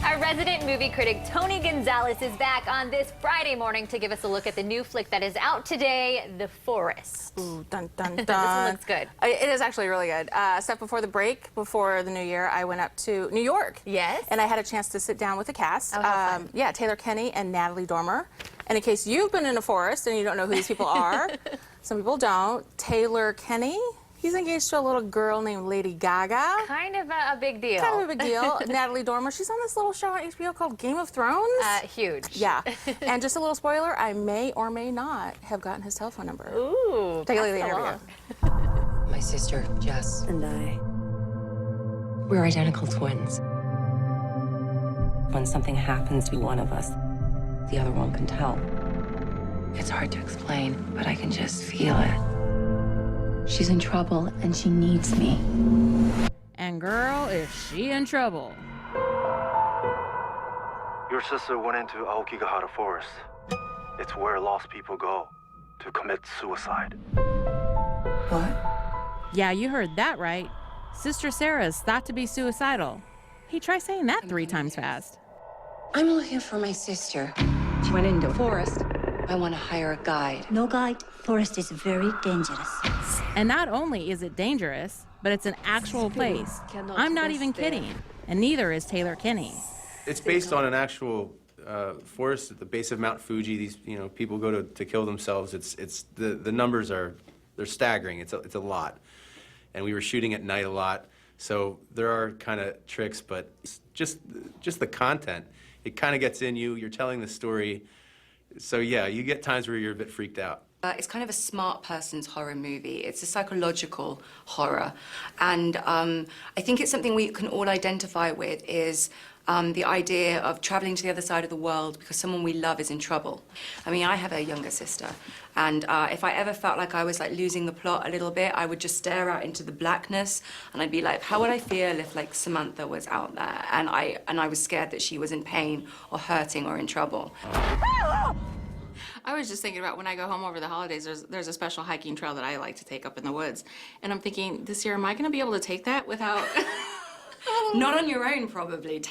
Our resident movie critic Tony Gonzalez is back on this Friday morning to give us a look at the new flick that is out today, The Forest. Ooh, dun, dun, dun. This one looks good. It is actually really good. Step before the break, before the new year, I went up to New York. Yes. And I had a chance to sit down with the cast. Oh, how fun. Yeah, Taylor Kenny and Natalie Dormer. And in case you've been in a forest and you don't know who these people are, some people don't. Taylor Kenny, he's engaged to a little girl named Lady Gaga. Kind of a big deal. Kind of a big deal. Natalie Dormer, she's on this little show on HBO called Game of Thrones. Huge. Yeah. And just a little spoiler, I may or may not have gotten his telephone number. Ooh, Take a look at the interview. My sister, Jess, And I. we're identical twins. When something happens to one of us, the other one can tell. It's hard to explain, but I can just feel it. She's in trouble, and she needs me. And girl, is she in trouble. Your sister went into Aokigahara Forest. It's where lost people go to commit suicide. What? Yeah, you heard that right. Sister Sarah's thought to be suicidal. Hey, try saying that 3 times fast. I'm looking for my sister. She went into a forest. I want to hire a guide. No guide. Forest is very dangerous. And not only is it dangerous, but it's an actual place. I'm not even kidding. And neither is Taylor Kenny. It's based on an actual forest at the base of Mount Fuji. These people go to kill themselves. It's the numbers they're staggering. It's a lot, and we were shooting at night a lot. So there are kind of tricks, but it's just the content. It kind of gets in you. You're telling the story. So yeah, you get times where you're a bit freaked out. It's kind of a smart person's horror movie. It's a psychological horror. And I think it's something we can all identify with is the idea of traveling to the other side of the world because someone we love is in trouble. I mean, I have a younger sister, and if I ever felt like I was like losing the plot a little bit, I would just stare out into the blackness, and I'd be like, how would I feel if like Samantha was out there, and I was scared that she was in pain or hurting or in trouble. I was just thinking about when I go home over the holidays, there's a special hiking trail that I like to take up in the woods. And I'm thinking, this year, am I gonna be able to take that without... Not on your own, probably.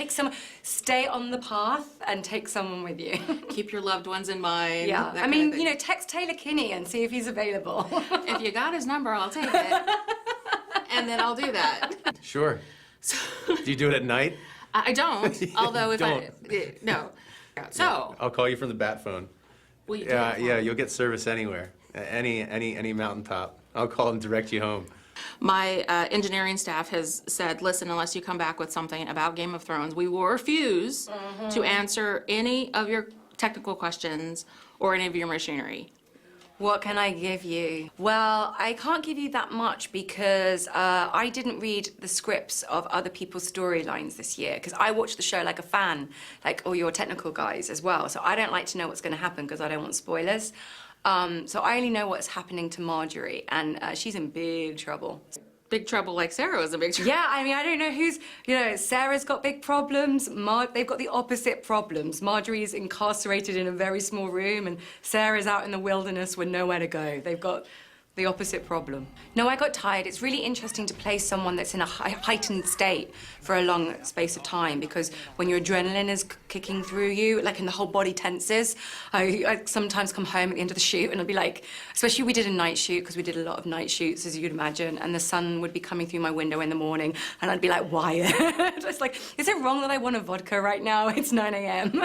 Stay on the path and take someone with you. Keep your loved ones in mind. Yeah, I mean, text Taylor Kinney and see if he's available. If you got his number, I'll take it. And then I'll do that. Sure. Do you do it at night? I don't, although if Don't. no. So. I'll call you from the bat phone. Will you do Yeah, that for yeah, me? you'll get service anywhere, any mountaintop. I'll call and direct you home. My engineering staff has said, listen, unless you come back with something about Game of Thrones, we will refuse to answer any of your technical questions or any of your machinery. What can I give you? Well, I can't give you that much because I didn't read the scripts of other people's storylines this year because I watch the show like a fan, like all your technical guys as well. So I don't like to know what's going to happen because I don't want spoilers. So I only know what's happening to Marjorie, and she's in big trouble. Big trouble like Sarah was in big trouble. Yeah, I mean, I don't know who's, Sarah's got big problems. They've got the opposite problems. Marjorie's incarcerated in a very small room, and Sarah's out in the wilderness with nowhere to go. They've got the opposite problem. No, I got tired. It's really interesting to play someone that's in a heightened state for a long space of time because when your adrenaline is kicking through you, like and the whole body tenses, I sometimes come home at the end of the shoot and I'll be like, especially we did a night shoot because we did a lot of night shoots, as you'd imagine, and the sun would be coming through my window in the morning and I'd be like, Wyatt. It's like, is it wrong that I want a vodka right now? It's 9 a.m.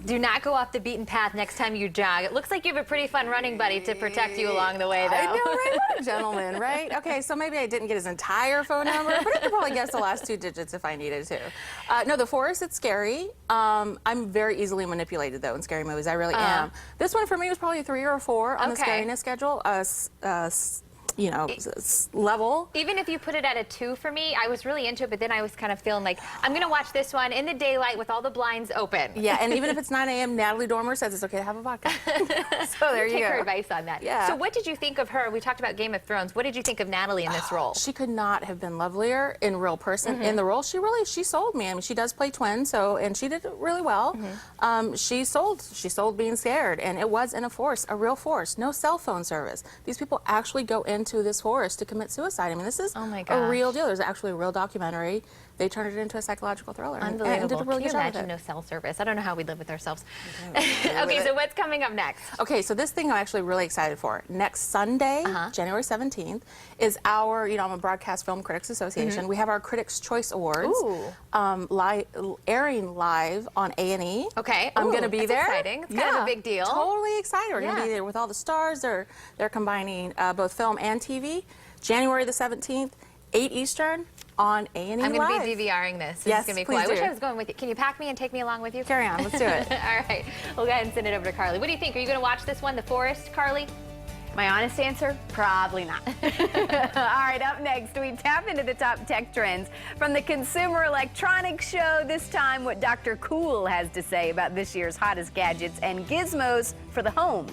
Do not go off the beaten path next time you jog. It looks like you have a pretty fun running buddy to protect you along the way, though. I know, right? What a gentleman, right? Okay, so maybe I didn't get his entire phone number, but I could probably guess the last 2 digits if I needed to. No, The Forest, it's scary. I'm very easily manipulated, though, in scary movies. I really am. This one, for me, was probably a 3 or a 4 on the scariness schedule. Level. Even if you put it at a 2 for me, I was really into it, but then I was kind of feeling like, I'm going to watch this one in the daylight with all the blinds open. Yeah, and even if it's 9 a.m., Natalie Dormer says it's okay to have a vodka. So there you go. Take her advice on that. Yeah. So what did you think of her? We talked about Game of Thrones. What did you think of Natalie in this role? She could not have been lovelier in real person. In the role, she sold me. I mean, she does play twins, and she did it really well. She sold being scared, and it was in a forest, a real forest. No cell phone service. These people actually go in into this forest to commit suicide. I mean, this is Oh my a gosh. real deal. There's actually a real documentary. They turned it into a psychological thriller. and did Unbelievable. a really Can you good job with imagine it. no cell service? I don't know how we live with ourselves. Okay, so what's coming up next? Okay, so this thing I'm actually really excited for. Next Sunday, January 17th, is our, I'm a Broadcast Film Critics Association. We have our Critics' Choice Awards airing live on A&E. Okay. I'm Ooh, going to be that's there. exciting. It's kind of a big deal. Totally excited. We're going to Yeah. be there with all the stars. They're combining both film and TV. January the 17th, 8 Eastern on A&E I'm going Live. to be DVRing this. This Yes, is going to be cool. please I wish do. I was going with you. Can you pack me and take me along with you? Carry on. Let's do it. All right. We'll go ahead and send it over to Carly. What do you think? Are you going to watch this one, The Forest, Carly? My honest answer, probably not. All right, up next, we tap into the top tech trends from the Consumer Electronics Show. This time, what Dr. Cool has to say about this year's hottest gadgets and gizmos for the home.